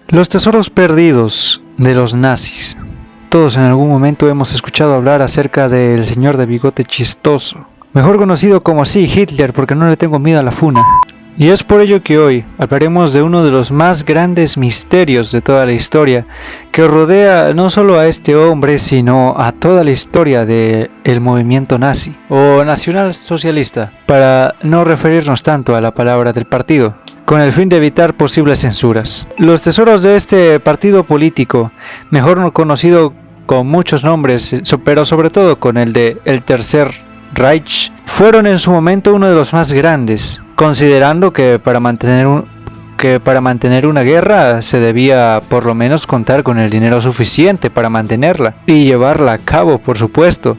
Los tesoros perdidos de los nazis. Todos en algún momento hemos escuchado hablar acerca del señor de bigote chistoso, mejor conocido como Hitler, porque no le tengo miedo a la funa. Y es por ello que hoy hablaremos de uno de los más grandes misterios de toda la historia, que rodea no solo a este hombre, sino a toda la historia del movimiento nazi, o nacionalsocialista, para no referirnos tanto a la palabra del partido, con el fin de evitar posibles censuras. Los tesoros de este partido político, mejor conocido con muchos nombres, pero sobre todo con el de el Tercer Reich, fueron en su momento uno de los más grandes, considerando que para mantener una guerra se debía por lo menos contar con el dinero suficiente para mantenerla y llevarla a cabo, por supuesto.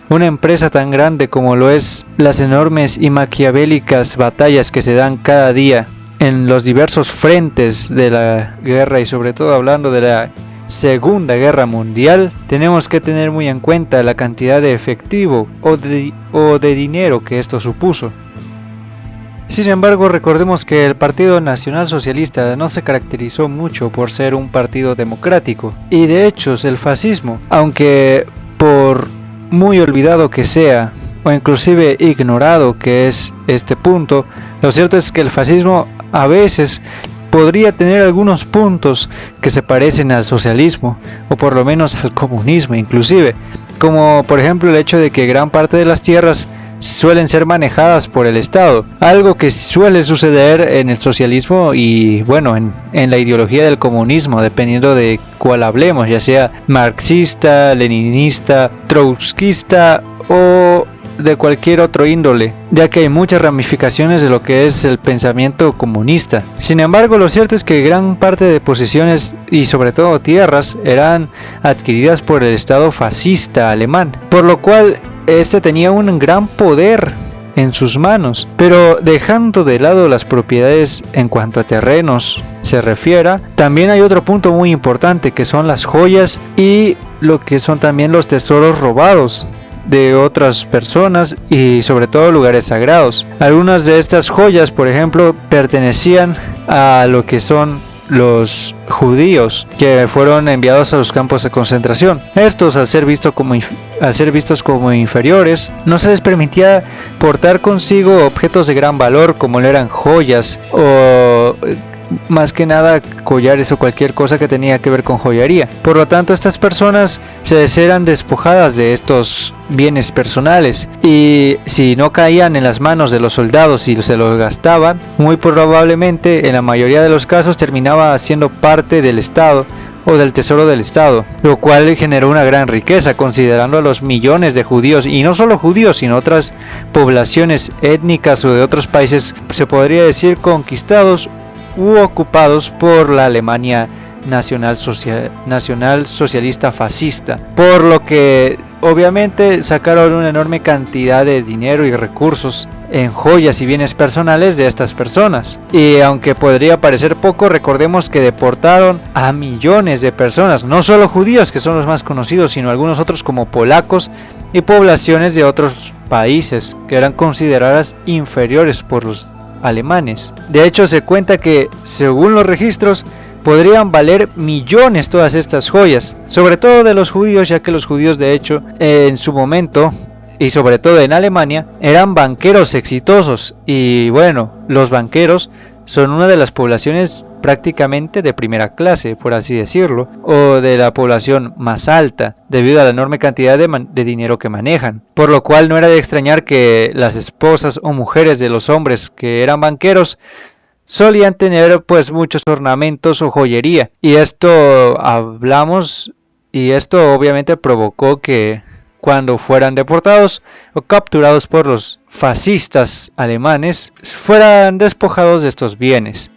Una empresa tan grande como lo es las enormes y maquiavélicas batallas que se dan cada día en los diversos frentes de la guerra, y sobre todo hablando de la Segunda Guerra Mundial, tenemos que tener muy en cuenta la cantidad de efectivo o de dinero que esto supuso. Sin embargo, recordemos que el Partido Nacional Socialista no se caracterizó mucho por ser un partido democrático, y de hecho el fascismo, aunque por muy olvidado que sea, o inclusive ignorado que es este punto, lo cierto es que el fascismo a veces podría tener algunos puntos que se parecen al socialismo, o por lo menos al comunismo inclusive, como por ejemplo el hecho de que gran parte de las tierras suelen ser manejadas por el Estado, algo que suele suceder en el socialismo y bueno, en la ideología del comunismo, dependiendo de cuál hablemos, ya sea marxista, leninista, trotskista o de cualquier otro índole, ya que hay muchas ramificaciones de lo que es el pensamiento comunista. Sin embargo, lo cierto es que gran parte de posesiones y sobre todo tierras eran adquiridas por el Estado fascista alemán, por lo cual este tenía un gran poder en sus manos. Pero dejando de lado las propiedades en cuanto a terrenos se refiera, también hay otro punto muy importante, que son las joyas y lo que son también los tesoros robados de otras personas y sobre todo lugares sagrados. Algunas de estas joyas, por ejemplo, pertenecían a lo que son los judíos que fueron enviados a los campos de concentración. Estos, al ser vistos como inferiores, no se les permitía portar consigo objetos de gran valor como lo eran joyas o más que nada collares o cualquier cosa que tenía que ver con joyería. Por lo tanto, estas personas se les eran despojadas de estos bienes personales, y si no caían en las manos de los soldados y se los gastaban, muy probablemente en la mayoría de los casos terminaba siendo parte del Estado o del tesoro del Estado, lo cual generó una gran riqueza considerando a los millones de judíos, y no solo judíos sino otras poblaciones étnicas o de otros países, se podría decir conquistados u ocupados por la Alemania nacional socialista fascista, por lo que obviamente sacaron una enorme cantidad de dinero y recursos en joyas y bienes personales de estas personas. Y aunque podría parecer poco, recordemos que deportaron a millones de personas, no solo judíos, que son los más conocidos, sino algunos otros como polacos y poblaciones de otros países que eran consideradas inferiores por los alemanes. De hecho, se cuenta que, según los registros, podrían valer millones todas estas joyas, sobre todo de los judíos, ya que los judíos de hecho en su momento, y sobre todo en Alemania, eran banqueros exitosos, y bueno, los banqueros son una de las poblaciones prácticamente de primera clase, por así decirlo, o de la población más alta, debido a la enorme cantidad de dinero que manejan, por lo cual no era de extrañar que las esposas o mujeres de los hombres que eran banqueros solían tener pues muchos ornamentos o joyería, y esto obviamente provocó que cuando fueran deportados o capturados por los fascistas alemanes, fueran despojados de estos bienes.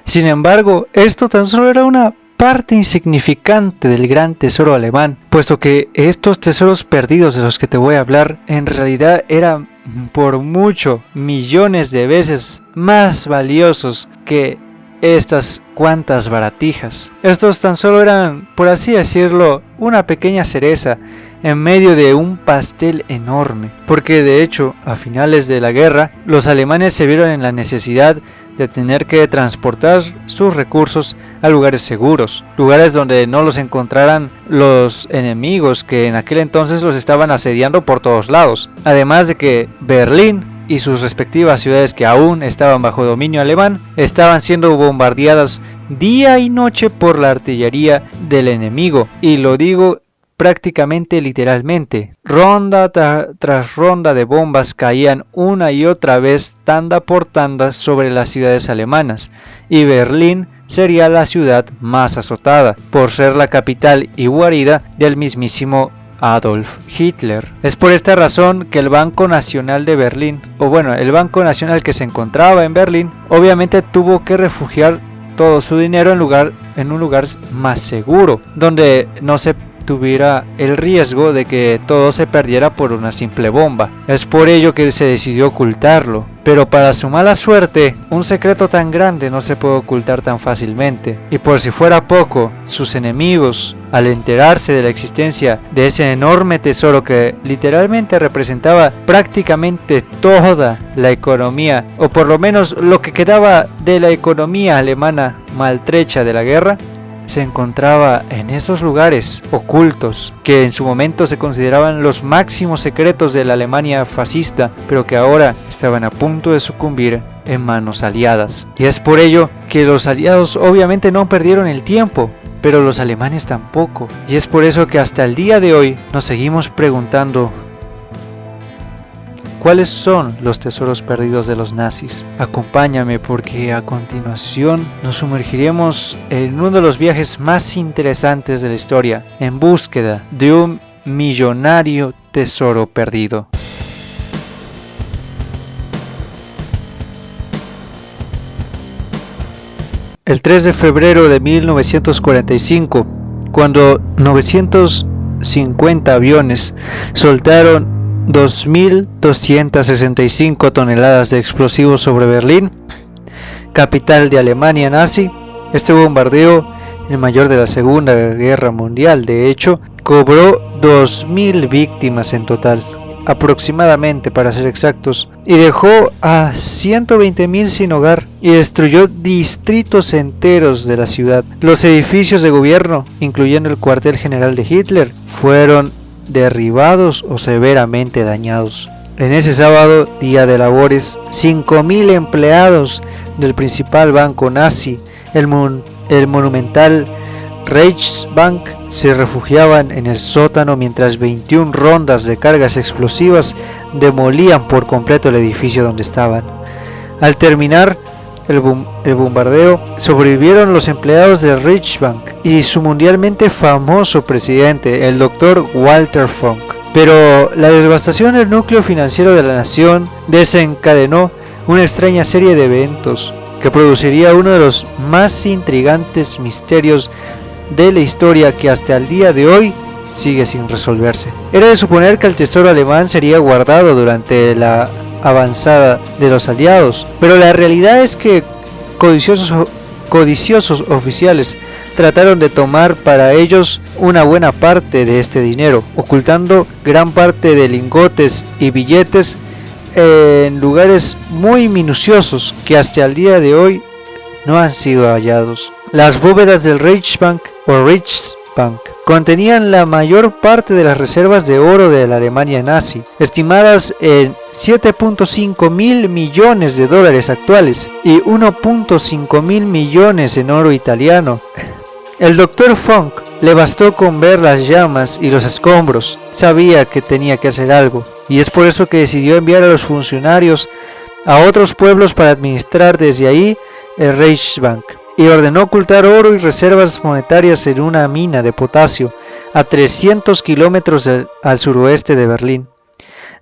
Sin embargo, esto tan solo era una parte insignificante del gran tesoro alemán, puesto que estos tesoros perdidos de los que te voy a hablar en realidad eran por mucho millones de veces más valiosos que estas cuantas baratijas. Estos tan solo eran, por así decirlo, una pequeña cereza en medio de un pastel enorme, porque de hecho a finales de la guerra los alemanes se vieron en la necesidad de tener que transportar sus recursos a lugares seguros, lugares donde no los encontraran los enemigos que en aquel entonces los estaban asediando por todos lados. Además de que Berlín y sus respectivas ciudades que aún estaban bajo dominio alemán estaban siendo bombardeadas día y noche por la artillería del enemigo, y lo digo prácticamente literalmente. Ronda tras ronda de bombas caían una y otra vez, tanda por tanda, sobre las ciudades alemanas, y Berlín sería la ciudad más azotada, por ser la capital y guarida del mismísimo Adolf Hitler. Es por esta razón que el Banco Nacional de Berlín, el Banco Nacional que se encontraba en Berlín, obviamente tuvo que refugiar todo su dinero en un lugar más seguro, donde no se tuviera el riesgo de que todo se perdiera por una simple bomba. Es por ello que se decidió ocultarlo, pero para su mala suerte, un secreto tan grande no se puede ocultar tan fácilmente, y por si fuera poco, sus enemigos, al enterarse de la existencia de ese enorme tesoro que literalmente representaba prácticamente toda la economía, o por lo menos lo que quedaba de la economía alemana maltrecha de la guerra, se encontraba en esos lugares ocultos que en su momento se consideraban los máximos secretos de la Alemania fascista, pero que ahora estaban a punto de sucumbir en manos aliadas. Y es por ello que los aliados obviamente no perdieron el tiempo, pero los alemanes tampoco. Y es por eso que hasta el día de hoy nos seguimos preguntando: ¿cuáles son los tesoros perdidos de los nazis? Acompáñame, porque a continuación nos sumergiremos en uno de los viajes más interesantes de la historia, en búsqueda de un millonario tesoro perdido. El 3 de febrero de 1945, cuando 950 aviones soltaron 2.265 toneladas de explosivos sobre Berlín, capital de Alemania nazi. Este bombardeo, el mayor de la Segunda Guerra Mundial, de hecho, cobró 2.000 víctimas en total, aproximadamente para ser exactos, y dejó a 120.000 sin hogar y destruyó distritos enteros de la ciudad. Los edificios de gobierno, incluyendo el cuartel general de Hitler, fueron derribados o severamente dañados. En ese sábado, día de labores, 5.000 empleados del principal banco nazi, el monumental Reichsbank, se refugiaban en el sótano mientras 21 rondas de cargas explosivas demolían por completo el edificio donde estaban. Al terminar el bombardeo, sobrevivieron los empleados del Reichsbank y su mundialmente famoso presidente, el Dr. Walter Funk. Pero la devastación del núcleo financiero de la nación desencadenó una extraña serie de eventos que produciría uno de los más intrigantes misterios de la historia, que hasta el día de hoy sigue sin resolverse. Era de suponer que el tesoro alemán sería guardado durante la avanzada de los aliados, pero la realidad es que codiciosos oficiales trataron de tomar para ellos una buena parte de este dinero, ocultando gran parte de lingotes y billetes en lugares muy minuciosos que hasta el día de hoy no han sido hallados. Las bóvedas del Reichsbank o Reichsbank contenían la mayor parte de las reservas de oro de la Alemania nazi, estimadas en 7.5 mil millones de dólares actuales y 1.5 mil millones en oro italiano. El Dr. Funk le bastó con ver las llamas y los escombros, sabía que tenía que hacer algo, y es por eso que decidió enviar a los funcionarios a otros pueblos para administrar desde ahí el Reichsbank, y ordenó ocultar oro y reservas monetarias en una mina de potasio a 300 kilómetros al suroeste de Berlín.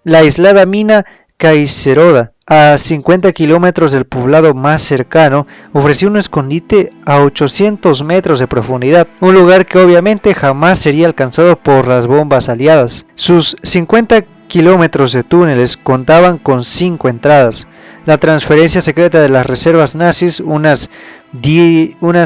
La aislada mina Kaiseroda, a 50 kilómetros del poblado más cercano, ofreció un escondite a 800 metros de profundidad, un lugar que obviamente jamás sería alcanzado por las bombas aliadas. Sus 50 kilómetros de túneles contaban con 5 entradas. La transferencia secreta de las reservas nazis, unas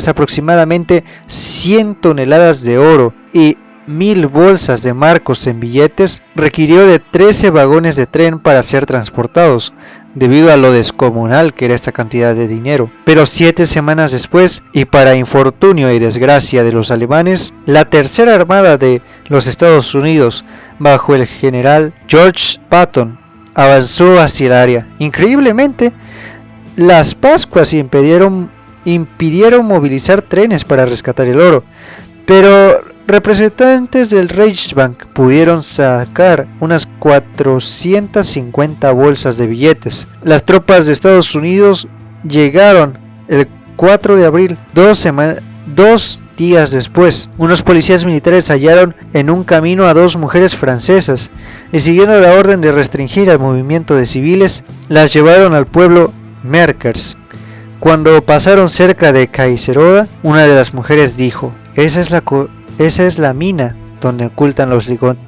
aproximadamente 100 toneladas de oro y 1000 bolsas de marcos en billetes, requirió de 13 vagones de tren para ser transportados, debido a lo descomunal que era esta cantidad de dinero. Pero 7 semanas después, y para infortunio y desgracia de los alemanes, la Tercera Armada de los Estados Unidos, bajo el general George Patton, avanzó hacia el área. Increíblemente, las Pascuas impidieron movilizar trenes para rescatar el oro, pero representantes del Reichsbank pudieron sacar unas 450 bolsas de billetes. Las tropas de Estados Unidos llegaron el 4 de abril, 2 días después. Unos policías militares hallaron en un camino a 2 mujeres francesas y, siguiendo la orden de restringir el movimiento de civiles, las llevaron al pueblo Merkers. Cuando pasaron cerca de Kaiseroda, una de las mujeres dijo: esa es la mina donde ocultan los lingotes.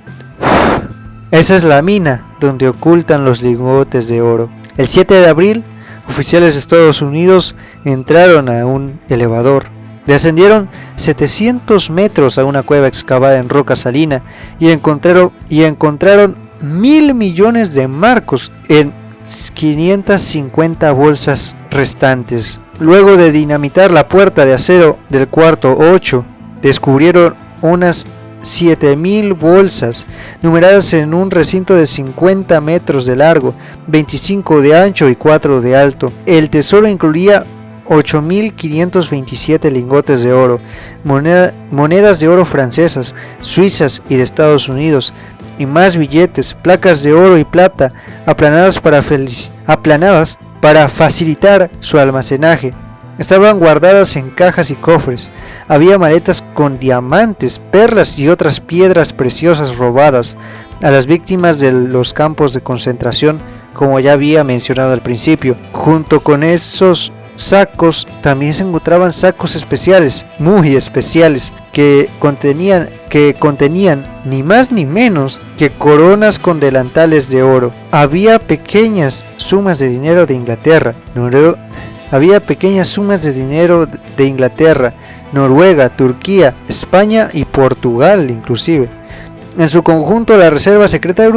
Esa es la mina donde ocultan los lingotes de oro. El 7 de abril, oficiales de Estados Unidos entraron a un elevador. Descendieron 700 metros a una cueva excavada en roca salina y encontraron 1.000 millones de marcos en 550 bolsas restantes. Luego de dinamitar la puerta de acero del cuarto 8, descubrieron unas 7.000 bolsas numeradas en un recinto de 50 metros de largo, 25 de ancho y 4 de alto. El tesoro incluía 8.527 lingotes de oro, monedas de oro francesas, suizas y de Estados Unidos, y más billetes, placas de oro y plata aplanadas para facilitar su almacenaje. Estaban guardadas en cajas y cofres. Había maletas con diamantes, perlas y otras piedras preciosas robadas a las víctimas de los campos de concentración, como ya había mencionado al principio. Junto con esos sacos también se encontraban sacos especiales, muy especiales, que contenían ni más ni menos que coronas con delantales de oro. Había pequeñas sumas de dinero de Inglaterra, Noruega, Turquía, España y Portugal inclusive. En su conjunto, la reserva secreta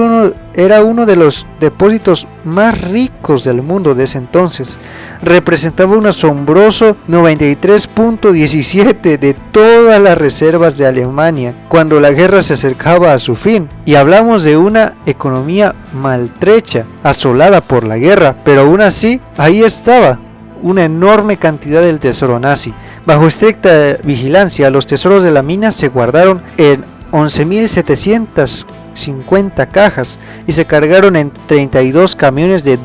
era uno de los depósitos más ricos del mundo de ese entonces. Representaba un asombroso 93.17 de todas las reservas de Alemania cuando la guerra se acercaba a su fin. Y hablamos de una economía maltrecha, asolada por la guerra, pero aún así, ahí estaba una enorme cantidad del tesoro nazi. Bajo estricta vigilancia, los tesoros de la mina se guardaron en 11.750 cajas y se cargaron en 32 camiones de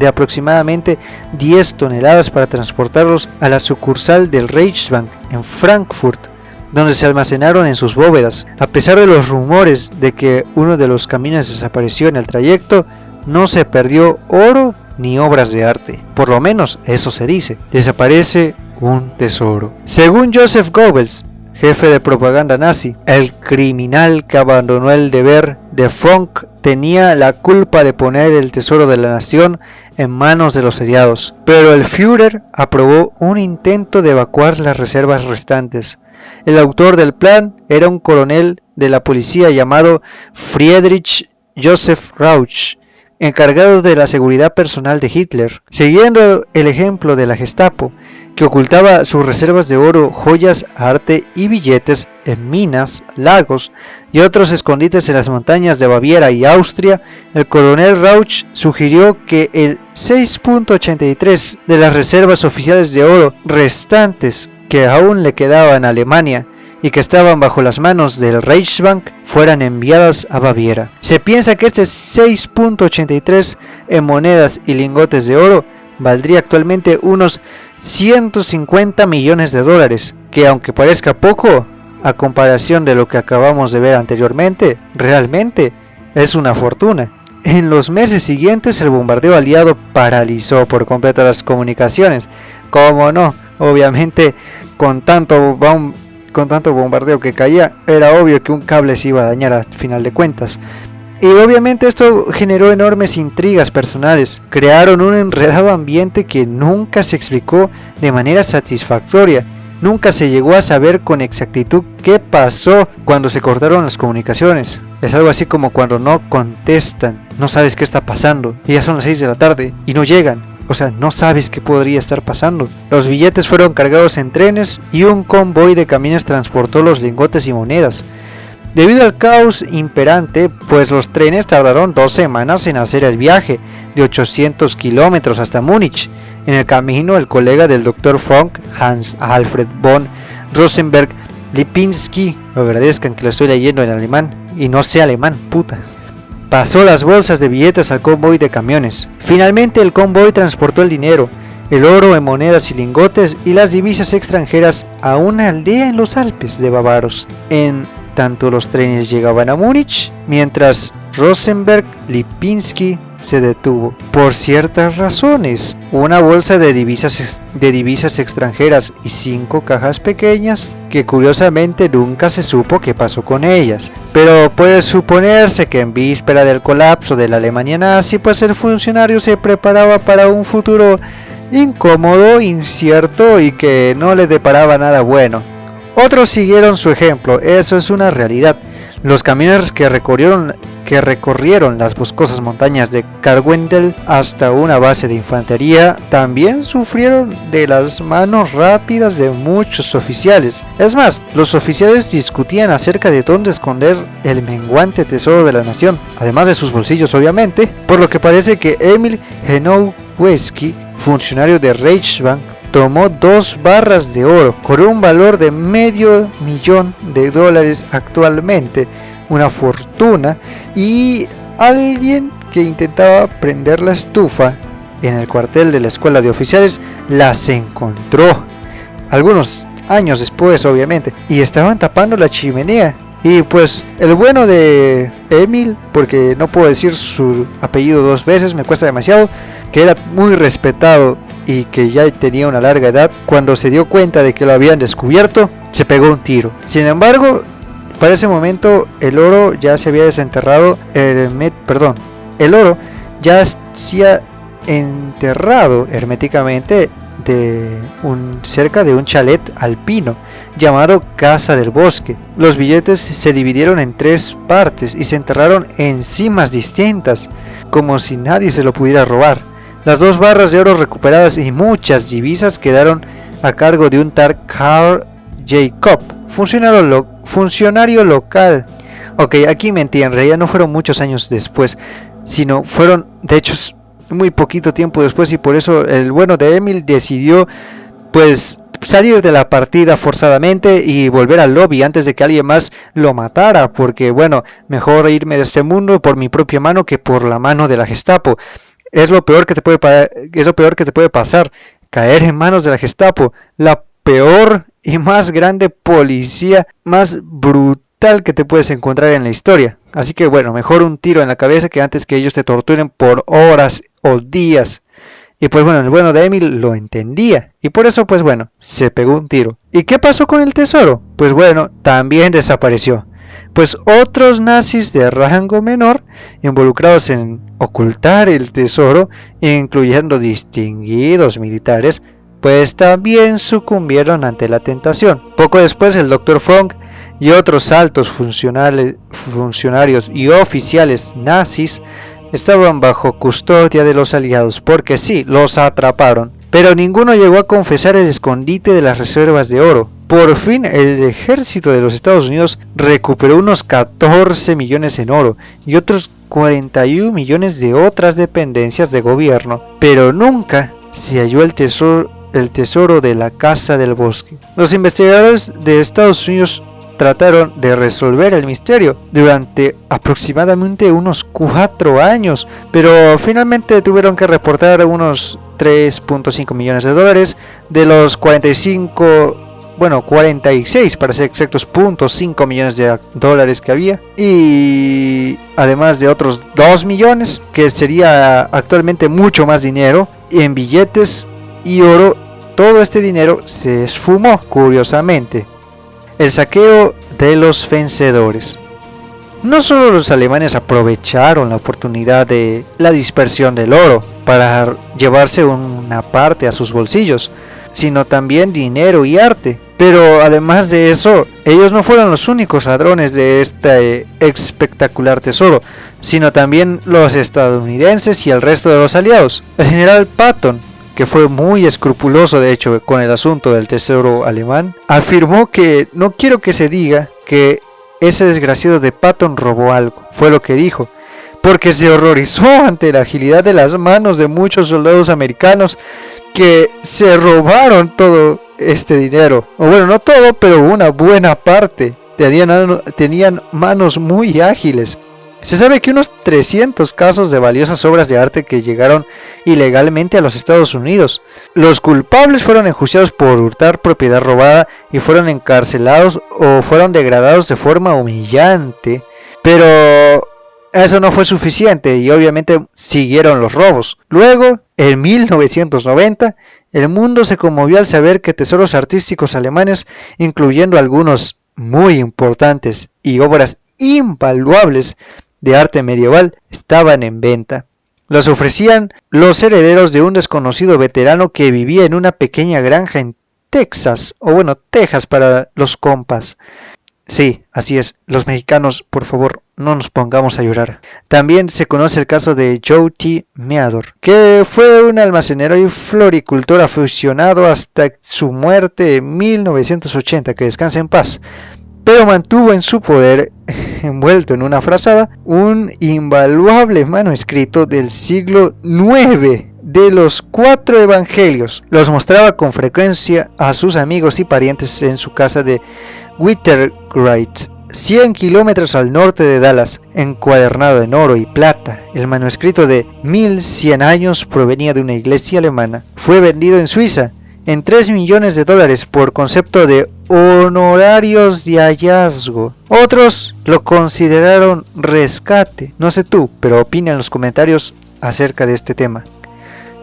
aproximadamente 10 toneladas para transportarlos a la sucursal del Reichsbank en Frankfurt, donde se almacenaron en sus bóvedas. A pesar de los rumores de que uno de los camiones desapareció en el trayecto, no se perdió oro ni obras de arte. Por lo menos eso se dice. Desaparece un tesoro. Según Joseph Goebbels, jefe de propaganda nazi, el criminal que abandonó el deber de Funk tenía la culpa de poner el tesoro de la nación en manos de los aliados, pero el Führer aprobó un intento de evacuar las reservas restantes. El autor del plan era un coronel de la policía llamado Friedrich Joseph Rauch, encargado de la seguridad personal de Hitler. Siguiendo el ejemplo de la Gestapo, que ocultaba sus reservas de oro, joyas, arte y billetes en minas, lagos y otros escondites en las montañas de Baviera y Austria, el coronel Rauch sugirió que el 6.83 de las reservas oficiales de oro restantes que aún le quedaban a Alemania y que estaban bajo las manos del Reichsbank fueran enviadas a Baviera. Se piensa que este 6.83 en monedas y lingotes de oro valdría actualmente unos 150 millones de dólares, que aunque parezca poco a comparación de lo que acabamos de ver anteriormente, realmente es una fortuna. En los meses siguientes el bombardeo aliado paralizó por completo las comunicaciones. Como no, obviamente con tanto bombardeo que caía, era obvio que un cable se iba a dañar al final de cuentas. Y obviamente esto generó enormes intrigas personales, crearon un enredado ambiente que nunca se explicó de manera satisfactoria, Nunca se llegó a saber con exactitud qué pasó cuando se cortaron las comunicaciones. Es algo así como cuando no contestan, no sabes qué está pasando, y ya son las 6 de la tarde y no llegan. O sea, no sabes qué podría estar pasando. Los billetes fueron cargados en trenes y un convoy de camiones transportó los lingotes y monedas. Debido al caos imperante, pues los trenes tardaron 2 semanas en hacer el viaje de 800 kilómetros hasta Múnich. En el camino, el colega del Dr. Funk, Hans Alfred von Rosenberg Lipinski, lo agradezcan que lo estoy leyendo en alemán y no sé alemán, puta, pasó las bolsas de billetes al convoy de camiones. Finalmente el convoy transportó el dinero, el oro en monedas y lingotes y las divisas extranjeras a una aldea en los Alpes de bávaros. En tanto los trenes llegaban a Múnich, mientras Rosenberg Lipinski se detuvo. Por ciertas razones, una bolsa de divisas extranjeras y 5 cajas pequeñas, que curiosamente nunca se supo qué pasó con ellas. Pero puede suponerse que en víspera del colapso de la Alemania nazi, pues el funcionario se preparaba para un futuro incómodo, incierto y que no le deparaba nada bueno. Otros siguieron su ejemplo, eso es una realidad. Los camioneros que recorrieron las boscosas montañas de Karwendel hasta una base de infantería también sufrieron de las manos rápidas de muchos oficiales. Es más, los oficiales discutían acerca de dónde esconder el menguante tesoro de la nación, además de sus bolsillos obviamente, por lo que parece que Emil Henowski, funcionario de Reichsbank, tomó 2 barras de oro con un valor de $500,000 actualmente, una fortuna, y alguien que intentaba prender la estufa en el cuartel de la escuela de oficiales las encontró algunos años después obviamente, y estaban tapando la chimenea. Y pues el bueno de Emil, porque no puedo decir su apellido 2 veces, me cuesta demasiado, que era muy respetado y que ya tenía una larga edad, cuando se dio cuenta de que lo habían descubierto, se pegó un tiro. Sin embargo, para ese momento el oro ya se había desenterrado, el oro ya se ha enterrado herméticamente cerca de un chalet alpino llamado Casa del Bosque. Los billetes se dividieron en 3 partes y se enterraron en cimas distintas, como si nadie se lo pudiera robar. Las 2 barras de oro recuperadas y muchas divisas quedaron a cargo de un tal Karl Jacob, funcionario local. Ok, aquí mentí, en realidad no fueron muchos años después, sino fueron de hecho muy poquito tiempo después, y por eso el bueno de Emil decidió pues salir de la partida forzadamente y volver al lobby antes de que alguien más lo matara, porque bueno, mejor irme de este mundo por mi propia mano que por la mano de la Gestapo. Es lo peor que te puede pasar, caer en manos de la Gestapo, la peor y más grande policía, más brutal que te puedes encontrar en la historia. Así que bueno, mejor un tiro en la cabeza que antes que ellos te torturen por horas o días. Y pues bueno, el bueno de Emil lo entendía, y por eso pues bueno, se pegó un tiro. ¿Y qué pasó con el tesoro? Pues bueno, también desapareció. Pues otros nazis de rango menor, involucrados en ocultar el tesoro, incluyendo distinguidos militares, pues también sucumbieron ante la tentación. Poco después el Dr. Funk y otros altos funcionarios y oficiales nazis estaban bajo custodia de los aliados, porque sí, los atraparon, pero ninguno llegó a confesar el escondite de las reservas de oro. Por fin el ejército de los Estados Unidos recuperó unos 14 millones en oro y otros 41 millones de otras dependencias de gobierno, pero nunca se halló el tesoro de la Casa del Bosque. Los investigadores de Estados Unidos trataron de resolver el misterio durante aproximadamente unos 4 años, pero finalmente tuvieron que reportar unos 3.5 millones de dólares de los 46 para ser exactos, 0.5 millones de dólares que había, y además de otros 2 millones, que sería actualmente mucho más dinero, en billetes y oro. Todo este dinero se esfumó, curiosamente. El saqueo de los vencedores. No solo los alemanes aprovecharon la oportunidad de la dispersión del oro para llevarse una parte a sus bolsillos, sino también dinero y arte. Pero además de eso, ellos no fueron los únicos ladrones de este espectacular tesoro, sino también los estadounidenses y el resto de los aliados. El general Patton, que fue muy escrupuloso de hecho con el asunto del tesoro alemán, afirmó que no quiero que se diga que ese desgraciado de Patton robó algo, fue lo que dijo, porque se horrorizó ante la agilidad de las manos de muchos soldados americanos que se robaron todo este dinero, o bueno, no todo, pero una buena parte. Tenían manos muy ágiles. Se sabe que unos 300 casos de valiosas obras de arte que llegaron ilegalmente a los Estados Unidos. Los culpables fueron enjuiciados por hurtar propiedad robada y fueron encarcelados o fueron degradados de forma humillante. Pero eso no fue suficiente y obviamente siguieron los robos. Luego, en 1990, el mundo se conmovió al saber que tesoros artísticos alemanes, incluyendo algunos muy importantes y obras invaluables de arte medieval, estaban en venta. Los ofrecían los herederos de un desconocido veterano que vivía en una pequeña granja en Texas, o bueno, Texas para los compas. Sí, así es, los mexicanos, por favor, no nos pongamos a llorar. También se conoce el caso de Joe T. Meador, que fue un almacenero y floricultor aficionado hasta su muerte en 1980, que descanse en paz, pero mantuvo en su poder, envuelto en una frazada, un invaluable manuscrito del siglo IX de los 4 evangelios. Los mostraba con frecuencia a sus amigos y parientes en su casa de Wittergright, 100 kilómetros al norte de Dallas, encuadernado en oro y plata. El manuscrito de 1100 años provenía de una iglesia alemana. Fue vendido en Suiza en $3 millones por concepto de honorarios de hallazgo. Otros lo consideraron rescate. No sé tú, pero opina en los comentarios acerca de este tema.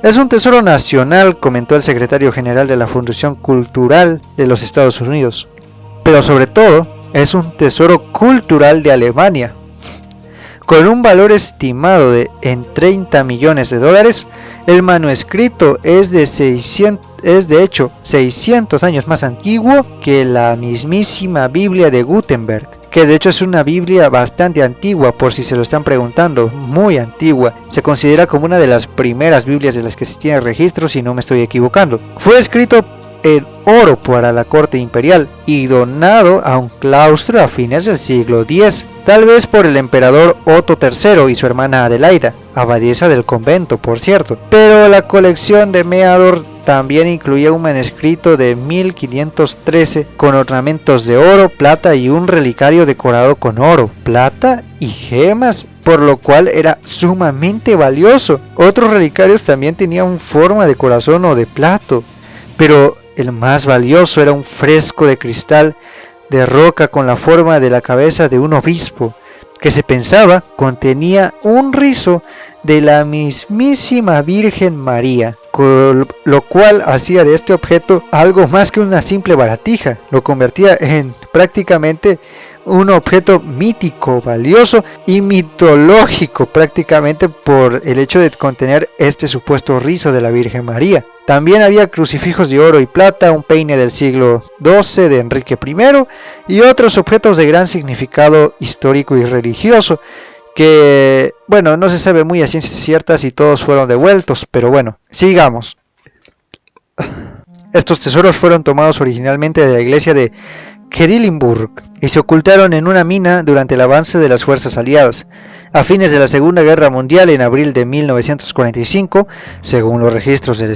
Es un tesoro nacional, comentó el secretario general de la Fundación Cultural de los Estados Unidos. Pero sobre todo, es un tesoro cultural de Alemania. Con un valor estimado en $30 millones, el manuscrito es de hecho 600 años más antiguo que la mismísima Biblia de Gutenberg, que de hecho es una Biblia bastante antigua, por si se lo están preguntando, muy antigua. Se considera como una de las primeras Biblias de las que se tiene registro, si no me estoy equivocando. Fue escrito en oro para la corte imperial y donado a un claustro a fines del siglo X, tal vez por el emperador Otto III y su hermana Adelaida, abadesa del convento, por cierto. Pero la colección de Meador también incluía un manuscrito de 1513 con ornamentos de oro, plata y un relicario decorado con oro, plata y gemas, por lo cual era sumamente valioso. Otros relicarios también tenían forma de corazón o de plato, pero el más valioso era un fresco de cristal de roca con la forma de la cabeza de un obispo, que se pensaba contenía un rizo de la mismísima Virgen María, con lo cual hacía de este objeto algo más que una simple baratija. Lo convertía en prácticamente un objeto mítico, valioso y mitológico, prácticamente por el hecho de contener este supuesto rizo de la Virgen María. También había crucifijos de oro y plata, un peine del siglo XII de Enrique I y otros objetos de gran significado histórico y religioso que, bueno, no se sabe muy a ciencia cierta si todos fueron devueltos, pero bueno, sigamos. Estos tesoros fueron tomados originalmente de la iglesia de Quedlinburg y se ocultaron en una mina durante el avance de las fuerzas aliadas. A fines de la Segunda Guerra Mundial, en abril de 1945, según los registros de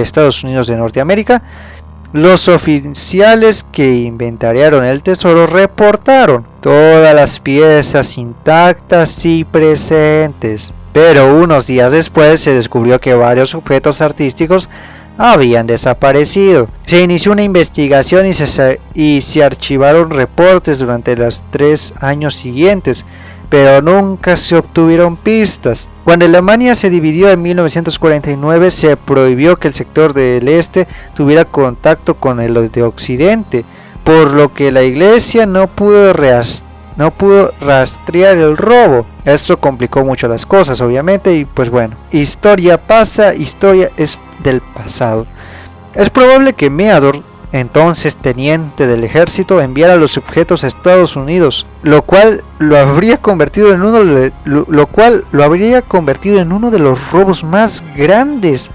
Estados Unidos de Norteamérica, los oficiales que inventariaron el tesoro reportaron todas las piezas intactas y presentes, pero unos días después se descubrió que varios objetos artísticos habían desaparecido. Se inició una investigación y se archivaron reportes durante los 3 años siguientes, pero nunca se obtuvieron pistas. Cuando Alemania se dividió en 1949, se prohibió que el sector del este tuviera contacto con el de Occidente, por lo que la iglesia no pudo rastrear el robo. Esto complicó mucho las cosas, obviamente, y pues bueno, historia pasa, historia es del pasado. Es probable que Meador, entonces teniente del ejército, enviara los objetos a Estados Unidos, lo cual lo habría convertido en uno de los robos más grandes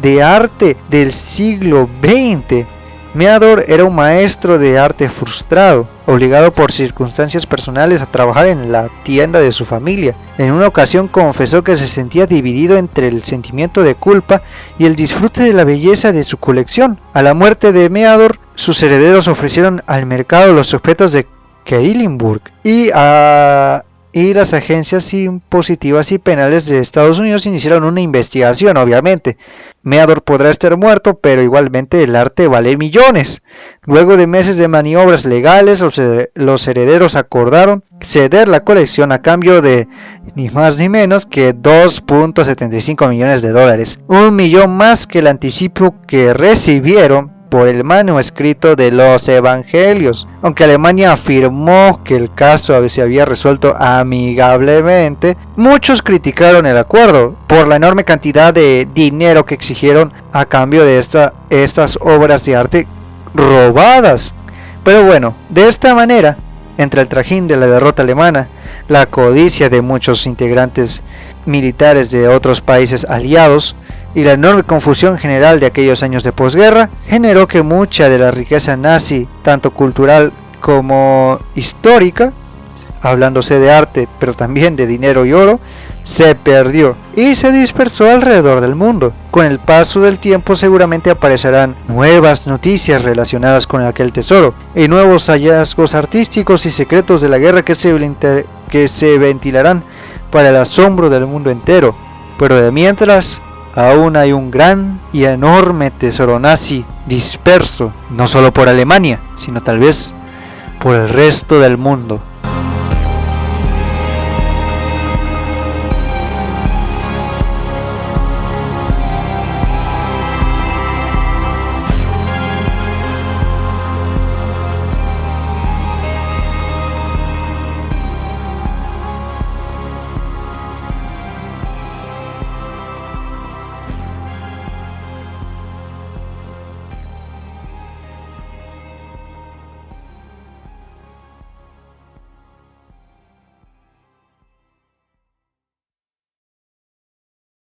de arte del siglo XX. Meador era un maestro de arte frustrado, obligado por circunstancias personales a trabajar en la tienda de su familia. En una ocasión confesó que se sentía dividido entre el sentimiento de culpa y el disfrute de la belleza de su colección. A la muerte de Meador, sus herederos ofrecieron al mercado los objetos de Quedlinburg y las agencias impositivas y penales de Estados Unidos iniciaron una investigación, obviamente. Meador podrá estar muerto, pero igualmente el arte vale millones. Luego de meses de maniobras legales, los herederos acordaron ceder la colección a cambio de ni más ni menos que $2.75 millones, $1 millón más que el anticipo que recibieron por el manuscrito de los Evangelios. Aunque Alemania afirmó que el caso se había resuelto amigablemente, muchos criticaron el acuerdo por la enorme cantidad de dinero que exigieron a cambio de estas obras de arte robadas. Pero bueno, de esta manera, entre el trajín de la derrota alemana, la codicia de muchos integrantes militares de otros países aliados y la enorme confusión general de aquellos años de posguerra, generó que mucha de la riqueza nazi, tanto cultural como histórica, hablándose de arte pero también de dinero y oro, se perdió y se dispersó alrededor del mundo. Con el paso del tiempo seguramente aparecerán nuevas noticias relacionadas con aquel tesoro y nuevos hallazgos artísticos y secretos de la guerra que se ventilarán para el asombro del mundo entero. Pero de mientras, aún hay un gran y enorme tesoro nazi disperso, no solo por Alemania, sino tal vez por el resto del mundo.